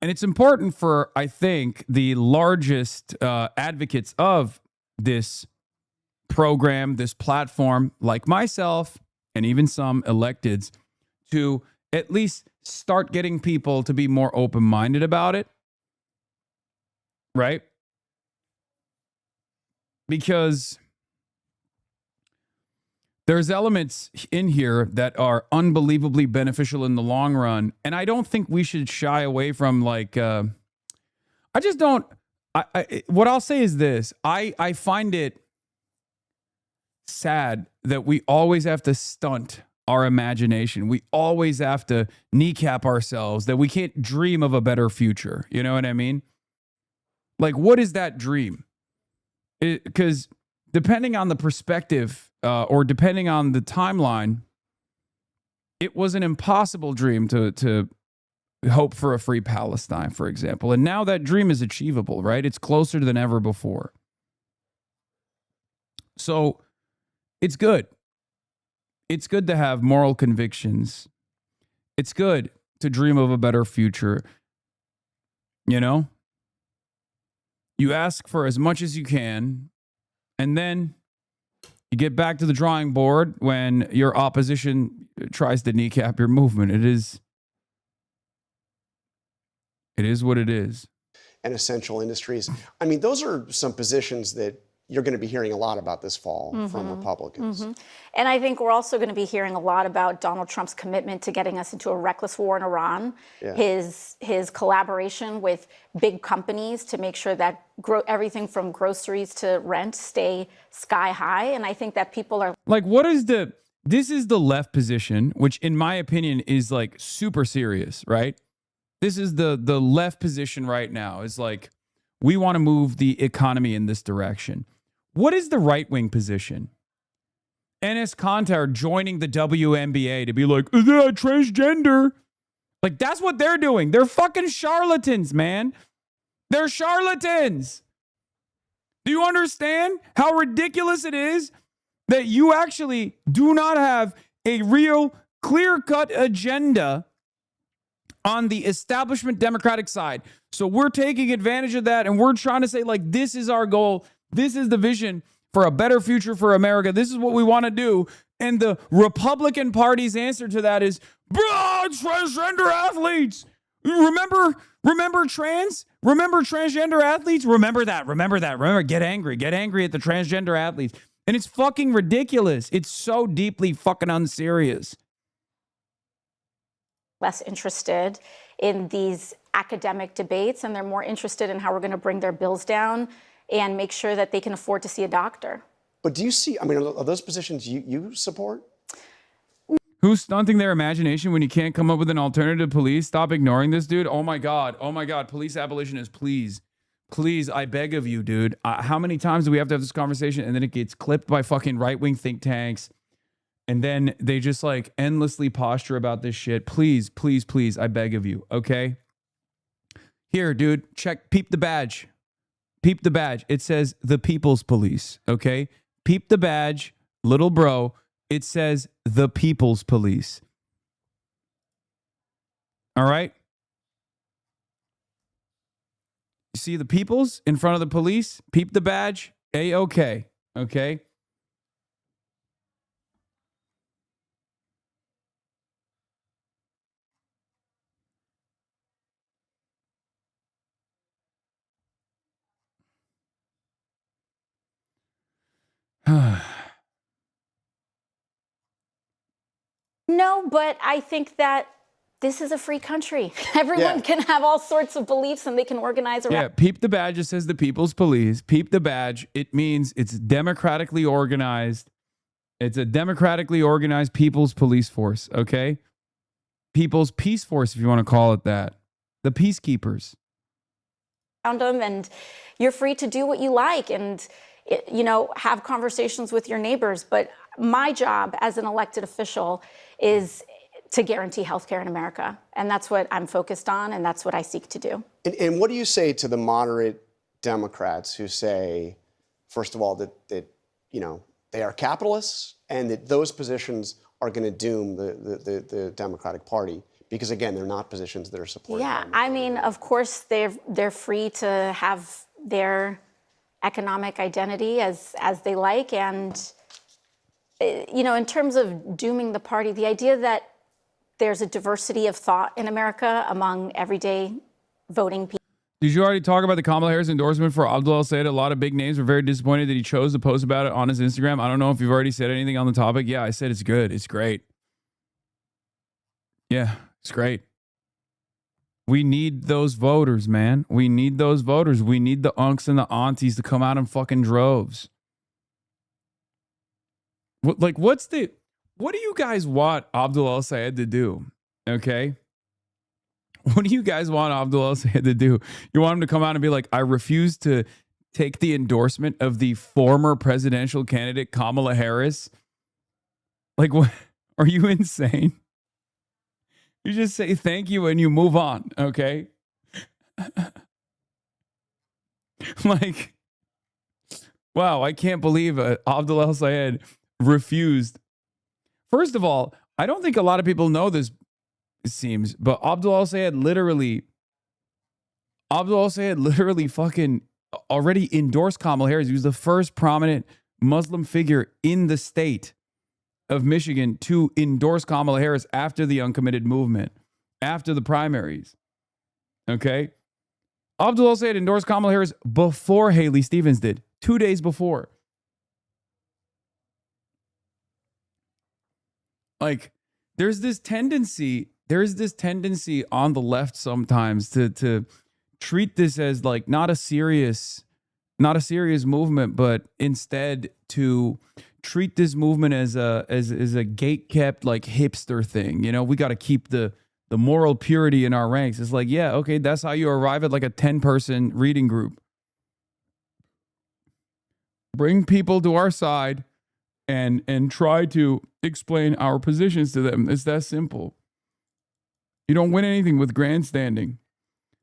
And it's important for, I think, the largest advocates of this program, this platform, like myself and even some electeds, to at least start getting people to be more open-minded about it, right? Because There's elements in here that are unbelievably beneficial in the long run. And I don't think we should shy away from like, I just don't, what I'll say is this. I find it sad that we always have to stunt our imagination. We always have to kneecap ourselves, that we can't dream of a better future. You know what I mean? Like, what is that dream? Because depending on the perspective or depending on the timeline, it was an impossible dream to hope for a free Palestine, for example. And now that dream is achievable, right? It's closer than ever before. So it's good. It's good to have moral convictions. It's good to dream of a better future. You know? You ask for as much as you can, and then you get back to the drawing board when your opposition tries to kneecap your movement. It is what it is. And essential industries. I mean, those are some positions that you're going to be hearing a lot about this fall from Republicans. And I think we're also going to be hearing a lot about Donald Trump's commitment to getting us into a reckless war in Iran, his collaboration with big companies to make sure that everything from groceries to rent stay sky high. And I think that people are like, this is the left position, which in my opinion is like super serious, right? This is the left position right now. Is like, we want to move the economy in this direction. What is the right-wing position? Enes Kanter joining the WNBA to be like, is that transgender? Like, that's what they're doing. They're fucking charlatans, man. They're charlatans. Do you understand how ridiculous it is that you actually do not have a real clear-cut agenda on the establishment Democratic side? So we're taking advantage of that, and we're trying to say, like, this is our goal. This is the vision for a better future for America. This is what we want to do. And the Republican Party's answer to that is, transgender athletes. Remember transgender athletes? Remember, get angry at the transgender athletes. And it's fucking ridiculous. It's so deeply fucking unserious. less interested in these academic debates, and they're more interested in how we're going to bring their bills down and make sure that they can afford to see a doctor. But do you see, I mean, are those positions you support? Who's stunting their imagination when you can't come up with an alternative police? Stop ignoring this, dude. Oh my God. Police abolitionists, please. Please, I beg of you, dude. How many times do we have to have this conversation and then it gets clipped by fucking right-wing think tanks and then they just like endlessly posture about this shit? Please, please, please, I beg of you, okay? Here, dude, peep the badge. Peep the badge. It says the People's Police, okay? Peep the badge, little bro. It says the People's Police. All right? You see the peoples in front of the police? Peep the badge. A-okay. Okay? No, but I think that this is a free country. Everyone can have all sorts of beliefs and they can organize around. Yeah, peep the badge. It says the People's Police. Peep the badge. It means it's democratically organized. It's a democratically organized people's police force, okay? People's Peace Force, if you want to call it that. The peacekeepers. Them, and you're free to do what you like and, you know, have conversations with your neighbors. But my job as an elected official is to guarantee healthcare in America. And that's what I'm focused on, and that's what I seek to do. And what do you say to the moderate Democrats who say, first of all, that you know, they are capitalists and that those positions are going to doom the Democratic Party? Because again, they're not positions that are supported. Yeah, I mean, of course, they're free to have their economic identity as they like. And, you know, in terms of dooming the party, the idea that there's a diversity of thought in America among everyday voting people. Did you already talk about the Kamala Harris endorsement for Abdul El-Sayed? A lot of big names were very disappointed that he chose to post about it on his Instagram. I don't know if you've already said anything on the topic. Yeah, I said it's good. It's great. Yeah, it's great. We need those voters, man. We need those voters. We need the unks and the aunties to come out in fucking droves. What do you guys want Abdul El-Sayed to do? Okay. What do you guys want Abdul El-Sayed to do? You want him to come out and be like, I refuse to take the endorsement of the former presidential candidate Kamala Harris? Like, what? Are you insane? You just say thank you and you move on, okay? Like, wow, I can't believe Abdul El-Sayed refused. First of all, I don't think a lot of people know this, it seems, but Abdul El-Sayed literally fucking already endorsed Kamala Harris. He was the first prominent Muslim figure in the state of Michigan to endorse Kamala Harris after the uncommitted movement, after the primaries. Okay? Abdul El-Sayed endorsed Kamala Harris before Haley Stevens did, 2 days before. Like, there's this tendency on the left sometimes to treat this as like not a serious movement, but instead to treat this movement as a gate-kept like hipster thing. You know, we got to keep the moral purity in our ranks. It's like, yeah, okay, that's how you arrive at like a 10-person reading group. Bring people to our side and try to explain our positions to them. It's that simple. You don't win anything with grandstanding.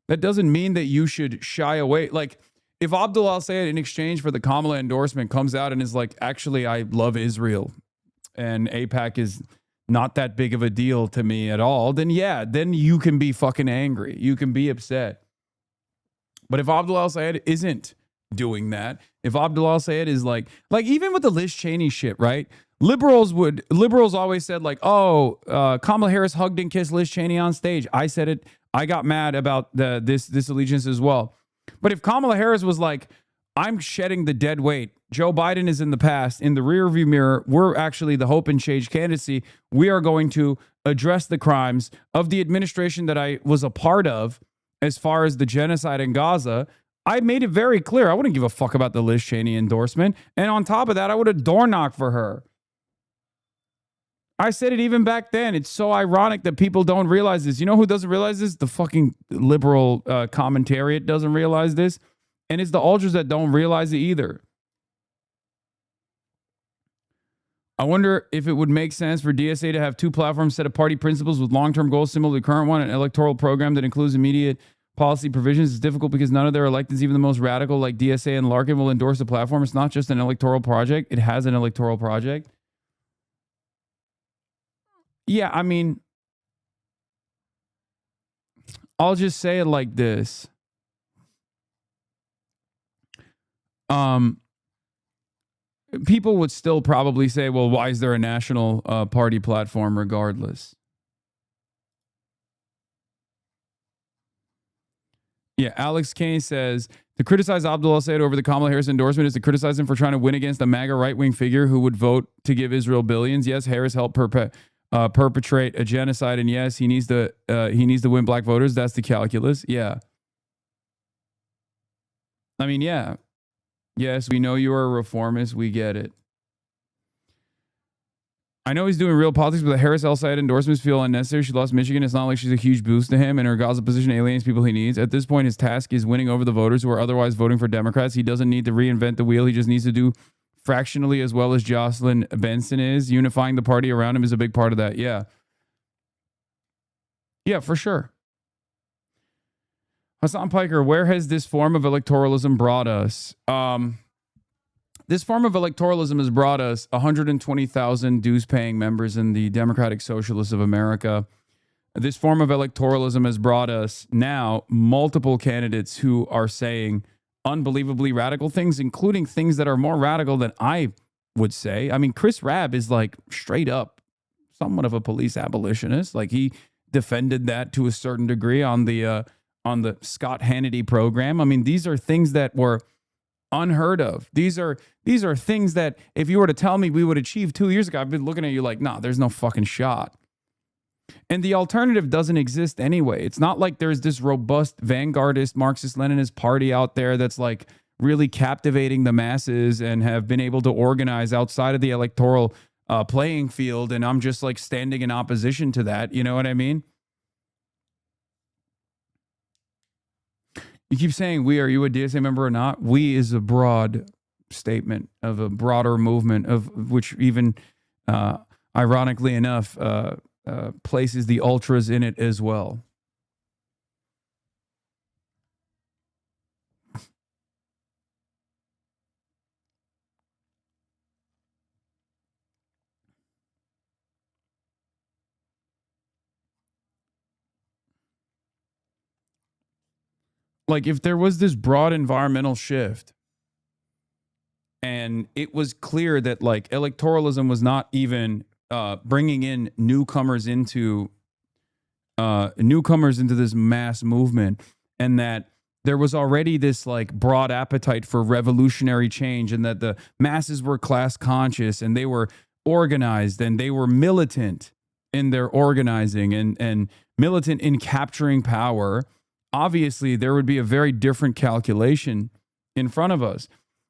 That doesn't mean that you should shy away. Like, if Abdul El-Sayed, in exchange for the Kamala endorsement, comes out and is like, actually, I love Israel and AIPAC is not that big of a deal to me at all, then yeah, then you can be fucking angry. You can be upset. But if Abdul El-Sayed isn't doing that, if Abdul El-Sayed is like even with the Liz Cheney shit, right? Liberals always said like, oh, Kamala Harris hugged and kissed Liz Cheney on stage. I said it. I got mad about this allegiance as well. But if Kamala Harris was like, I'm shedding the dead weight, Joe Biden is in the past, in the rearview mirror, we're actually the hope and change candidacy. We are going to address the crimes of the administration that I was a part of as far as the genocide in Gaza. I made it very clear. I wouldn't give a fuck about the Liz Cheney endorsement. And on top of that, I would have door knocked for her. I said it even back then. It's so ironic that people don't realize this. You know who doesn't realize this? The fucking liberal commentariat doesn't realize this. And it's the ultras that don't realize it either. I wonder if it would make sense for DSA to have two platforms, set of party principles with long-term goals similar to the current one, an electoral program that includes immediate policy provisions. It's difficult because none of their electeds, even the most radical like DSA and Larkin, will endorse the platform. It's not just an electoral project. It has an electoral project. Yeah, I mean, I'll just say it like this. People would still probably say, well, why is there a national party platform regardless? Yeah, Alex Kane says, to criticize Abdul El-Sayed over the Kamala Harris endorsement is to criticize him for trying to win against a MAGA right-wing figure who would vote to give Israel billions. Yes, Harris helped perpetrate a genocide, and yes, he needs to win black voters. That's the calculus. Yeah. I mean, yeah. Yes, we know you are a reformist. We get it. I know he's doing real politics, but the Harris El-Sayed endorsements feel unnecessary. She lost Michigan. It's not like she's a huge boost to him, and her Gaza position alienates people he needs. At this point, his task is winning over the voters who are otherwise voting for Democrats. He doesn't need to reinvent the wheel. He just needs to do fractionally as well as Jocelyn Benson is. Unifying the party around him is a big part of that. Yeah. Yeah, for sure. Hassan Piker, where has this form of electoralism brought us? This form of electoralism has brought us 120,000 dues-paying members in the Democratic Socialists of America. This form of electoralism has brought us now multiple candidates who are saying unbelievably radical things, including things that are more radical than I would say. I mean, Chris Rabb is like straight up somewhat of a police abolitionist. Like he defended that to a certain degree on the on the Scott Hannity program. I mean, these are things that were unheard of. These are things that if you were to tell me we would achieve 2 years ago, I've been looking at you like, nah, there's no fucking shot. And the alternative doesn't exist anyway. It's not like there's this robust vanguardist Marxist-Leninist party out there that's like really captivating the masses and have been able to organize outside of the electoral playing field. And I'm just like standing in opposition to that. You know what I mean? You keep saying we. Are you a DSA member or not? We is a broad statement of a broader movement of which even, ironically enough, places the ultras in it as well. Like if there was this broad environmental shift and it was clear that like electoralism was not even bringing in newcomers into this mass movement, and that there was already this like broad appetite for revolutionary change, and that the masses were class conscious and they were organized and they were militant in their organizing and militant in capturing power, obviously there would be a very different calculation in front of us.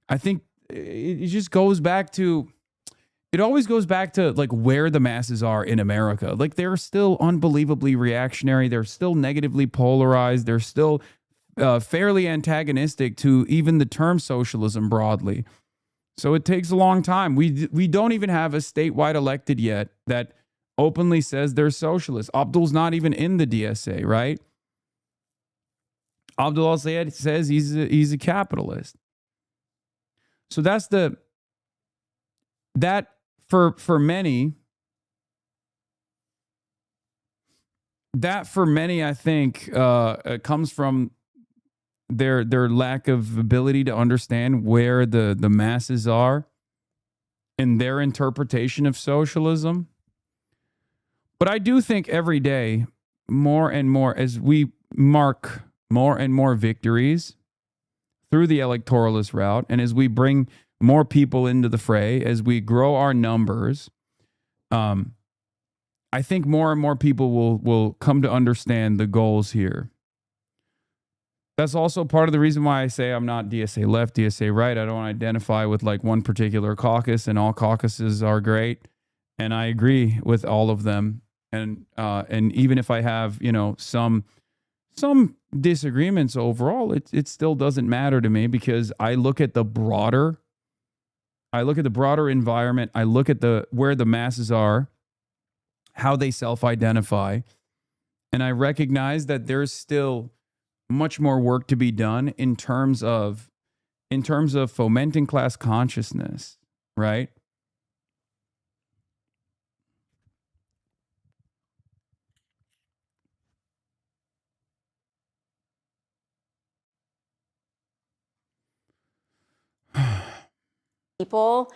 I think it just goes back to, it always goes back to like where the masses are in America. Like they're still unbelievably reactionary. They're still negatively polarized. They're still fairly antagonistic to even the term socialism broadly. So it takes a long time. We don't even have a statewide elected yet that openly says they're socialists. Abdul's not even in the DSA, right? Abdul al-Sayed says he's a capitalist. So that's for many, I think, comes from their lack of ability to understand where the masses are in their interpretation of socialism. But I do think every day, more and more, as we mark more and more victories through the electoralist route, and as we bring more people into the fray, as we grow our numbers, I think more and more people will come to understand the goals here. That's also part of the reason why I say I'm not DSA left, DSA right. I don't identify with like one particular caucus, and all caucuses are great, and I agree with all of them. And even if I have, you know, some disagreements overall, it still doesn't matter to me, because I look at the broader environment. I look at where the masses are, how they self-identify, and I recognize that there's still much more work to be done in terms of fomenting class consciousness, right? People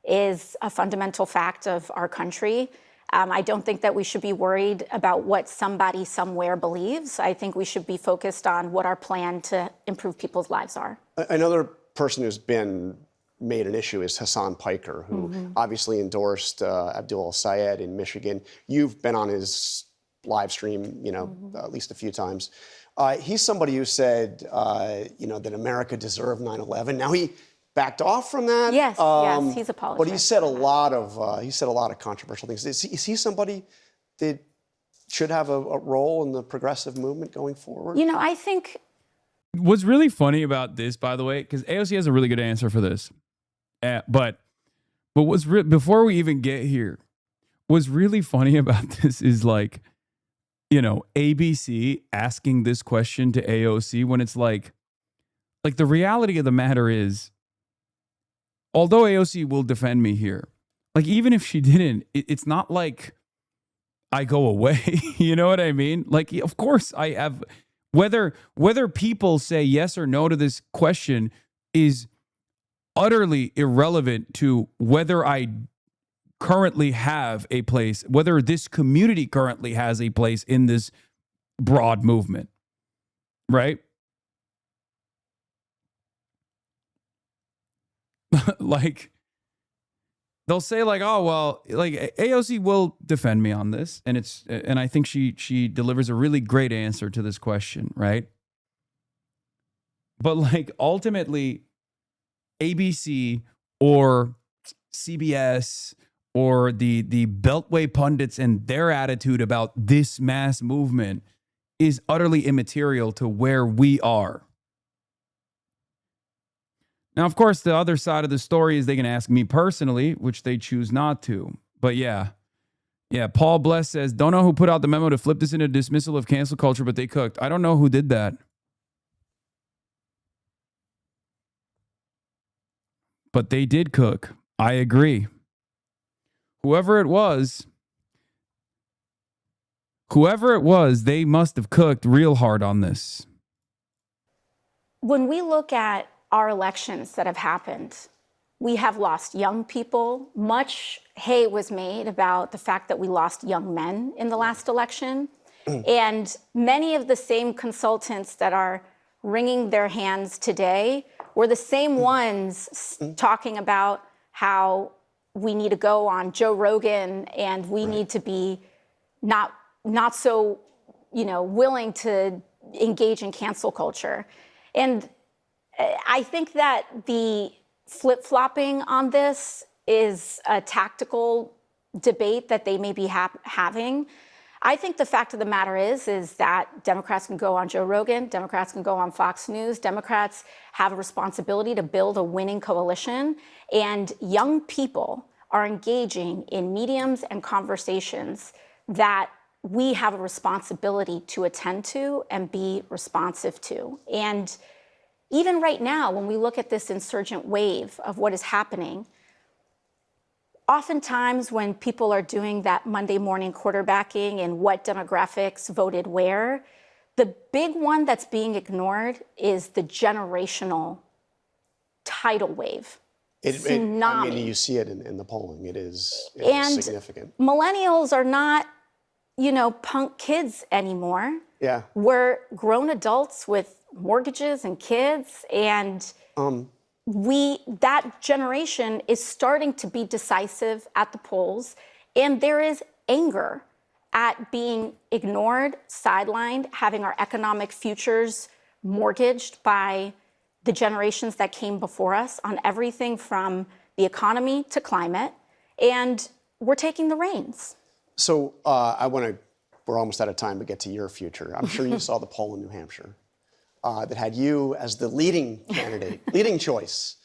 is a fundamental fact of our country. I don't think that we should be worried about what somebody somewhere believes. I think we should be focused on what our plan to improve people's lives are. Another person who's been made an issue is Hassan Piker, who obviously endorsed Abdul al-Sayed in Michigan. You've been on his live stream, you know, at least a few times. He's somebody who said, you know, that America deserved 9/11. Now he backed off from that. Yes, yes, he's apologized. But he said a lot of controversial things. Is he somebody that should have a role in the progressive movement going forward? You know, I think what's really funny about this, by the way, because AOC has a really good answer for this, but before we even get here, what's really funny about this is like, you know, ABC asking this question to AOC when it's like the reality of the matter is, although AOC will defend me here, like even if she didn't, it's not like I go away. You know what I mean? Like, of course I have, whether people say yes or no to this question is utterly irrelevant to whether I currently have a place, whether this community currently has a place in this broad movement, right? Like, they'll say like, oh, well, like AOC will defend me on this. And I think she delivers a really great answer to this question, right? But like ultimately, ABC or CBS or the Beltway pundits and their attitude about this mass movement is utterly immaterial to where we are. Now, of course, the other side of the story is they can ask me personally, which they choose not to. But yeah, Paul Bless says, don't know who put out the memo to flip this into dismissal of cancel culture, but they cooked. I don't know who did that. But they did cook. I agree. Whoever it was, they must have cooked real hard on this. When we look at our elections that have happened, we have lost young people. Much hay was made about the fact that we lost young men in the last election. And many of the same consultants that are wringing their hands today were the same ones talking about how we need to go on Joe Rogan and we need to be not so, willing to engage in cancel culture. And I think that the flip-flopping on this is a tactical debate that they may be having. I think the fact of the matter is that Democrats can go on Joe Rogan, Democrats can go on Fox News, Democrats have a responsibility to build a winning coalition, and young people are engaging in mediums and conversations that we have a responsibility to attend to and be responsive to. And even right now, when we look at this insurgent wave of what is happening, oftentimes when people are doing that Monday morning quarterbacking and what demographics voted where, the big one that's being ignored is the generational tidal wave. Tsunami. You see it in the polling. It is significant. Millennials are not, punk kids anymore. Yeah. We're grown adults with mortgages and kids, and that generation is starting to be decisive at the polls, and there is anger at being ignored, sidelined, having our economic futures mortgaged by the generations that came before us on everything from the economy to climate, and we're taking the reins. So we're almost out of time to get to your future. I'm sure you saw the poll in New Hampshire that had you as the leading candidate, leading choice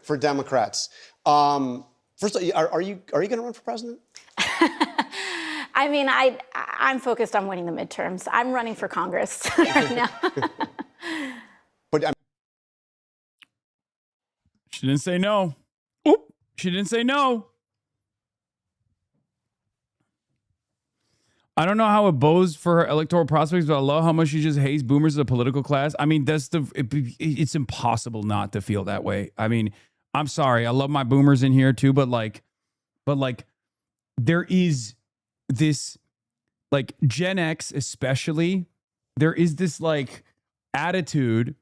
for Democrats. First, are you going to run for president? I mean, I'm focused on winning the midterms. I'm running for Congress right now. But she didn't say no. Oop. She didn't say no. I don't know how it bows for her electoral prospects, but I love how much she just hates boomers as a political class. I mean, it's impossible not to feel that way. I mean, I'm sorry. I love my boomers in here too, but there is this, like Gen X especially, there is this like attitude.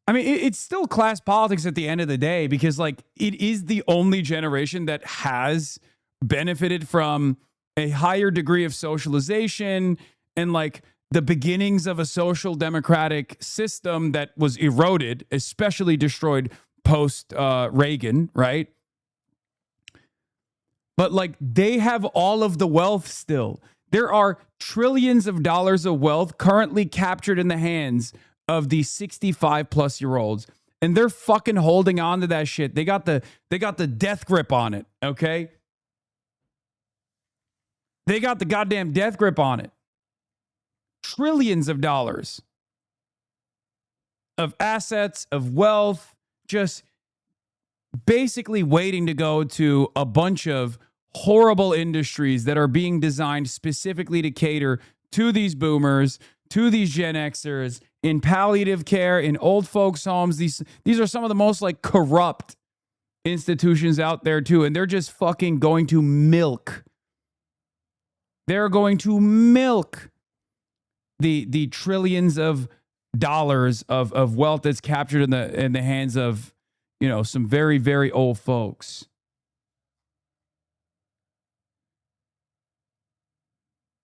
I mean, it's still class politics at the end of the day, because like it is the only generation that has benefited from a higher degree of socialization and like the beginnings of a social democratic system that was eroded, especially destroyed post Reagan, right? But like they have all of the wealth still. There are trillions of dollars of wealth currently captured in the hands of the 65-plus-year-olds, and they're fucking holding on to that shit. They got the death grip on it, okay? They got the goddamn death grip on it. Trillions of dollars of assets, of wealth, just basically waiting to go to a bunch of horrible industries that are being designed specifically to cater to these boomers, to these Gen Xers, in palliative care, in old folks' homes. These are some of the most like corrupt institutions out there too, and they're just fucking going to milk. They're going to milk the trillions of dollars of wealth that's captured in the hands of, you know, some very, very old folks.